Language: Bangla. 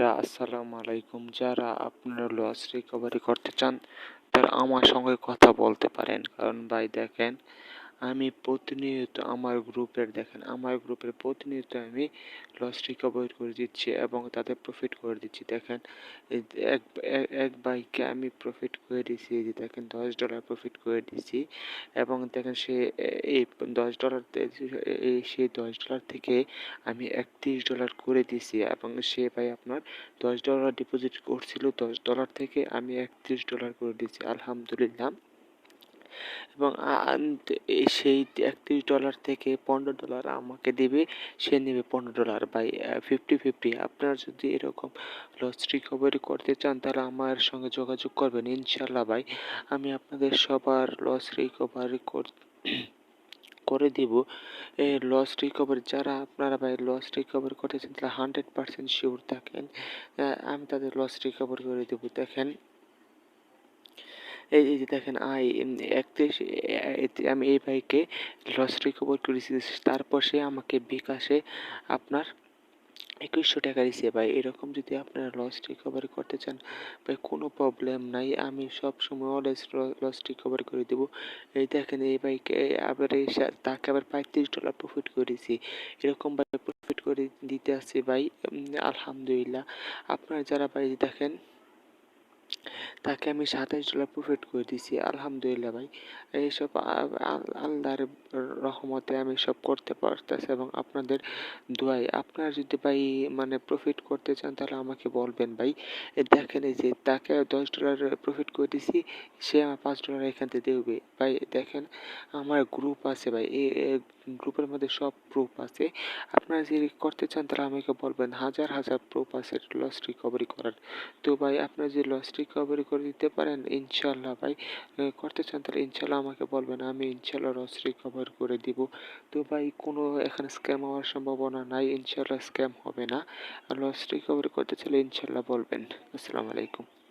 ভাইরা আসসালামু আলাইকুম। যারা আপনারা লস রিকভারি করতে চান তারা আমার সঙ্গে কথা বলতে পারেন। কারণ ভাই দেখেন, আমি প্রতিনিয়ত আমার গ্রুপের প্রতিনিয়ত আমি লস রিকভারি করে দিচ্ছি এবং তাদের প্রফিট করে দিচ্ছি। দেখেন, এই যে এক ভাইকে আমি প্রফিট করে দিছি, এই যে দেখেন $10 প্রফিট করে দিছি এবং দেখেন সে এই $10 সেই $10 থেকে আমি $31 করে দিছি এবং সে ভাই আপনার $10 ডিপোজিট করছিল, $10 থেকে আমি $31 করে দিচ্ছি আলহামদুলিল্লাহ। এবং সেই $31 থেকে $15 আমাকে দিবে, সে নেবে $15 ভাই। 50-50। আপনারা যদি এরকম লস রিকভারি করতে চান তাহলে আমার সঙ্গে যোগাযোগ করবেন ইনশাল্লাহ ভাই। আমি আপনাদের সবার লস রিকভারি করে দিব। এই লস রিকভারি যারা আপনারা ভাই লস রিকভারি করতে চান তাহলে 100% শিওর থাকেন, আমি তাদের লস রিকভারি করে দেবো। দেখেন, এই যে দেখেন 31 আমি এই ভাইকে লস রিকভার করেছি, তারপর সে আমাকে বিকাশে আপনার 2100 টাকা দিছে ভাই। এরকম যদি আপনারা লস রিকভারি করতে চান ভাই, কোনো প্রবলেম নাই, আমি সব সময় অলওয়েজ লস রিকভারি করে দেবো। এই দেখেন এই ভাইকে আবার তাকে আবার $35 প্রফিট করেছি। এরকম ভাই প্রফিট করে দিতে আসছে ভাই। আলহামদুলিল্লাহ। আপনারা যারা ভাই দেখেন, তাকে আমি $27 প্রফিট করে দিছি আলহামদুলিল্লাহ ভাই। এইসব আল্লাহর রহমতে আমি সব করতে পারতেছি এবং আপনাদের দোয়ায়। আপনারা যদি ভাই মানে প্রফিট করতে চান তাহলে আমাকে বলবেন ভাই। দেখেন এই যে তাকে $10 প্রফিট করে দিছি, সে আমার $5 এখান থেকে দেবে ভাই। দেখেন আমার গ্রুপ আছে ভাই, এই গ্রুপের মধ্যে সব প্রুফ আছে। আপনারা যদি করতে চান তাহলে আমাকে বলবেন, হাজার হাজার প্রুফ আছে লস রিকভারি করার। তো ভাই আপনারা যদি লস রিকভারি করে দিতে পারেন ইনশাল্লাহ ভাই, করতে চান তাহলে ইনশাল্লাহ আমাকে বলবেন, আমি ইনশাল্লাহ লস রিকভার করে দিব। তো ভাই কোনো এখানে স্ক্যাম হওয়ার সম্ভাবনা নাই, ইনশাল্লাহ স্ক্যাম হবে না। আর লস রিকভারি করতে চাইলে ইনশাল্লাহ বলবেন। আসসালামু আলাইকুম।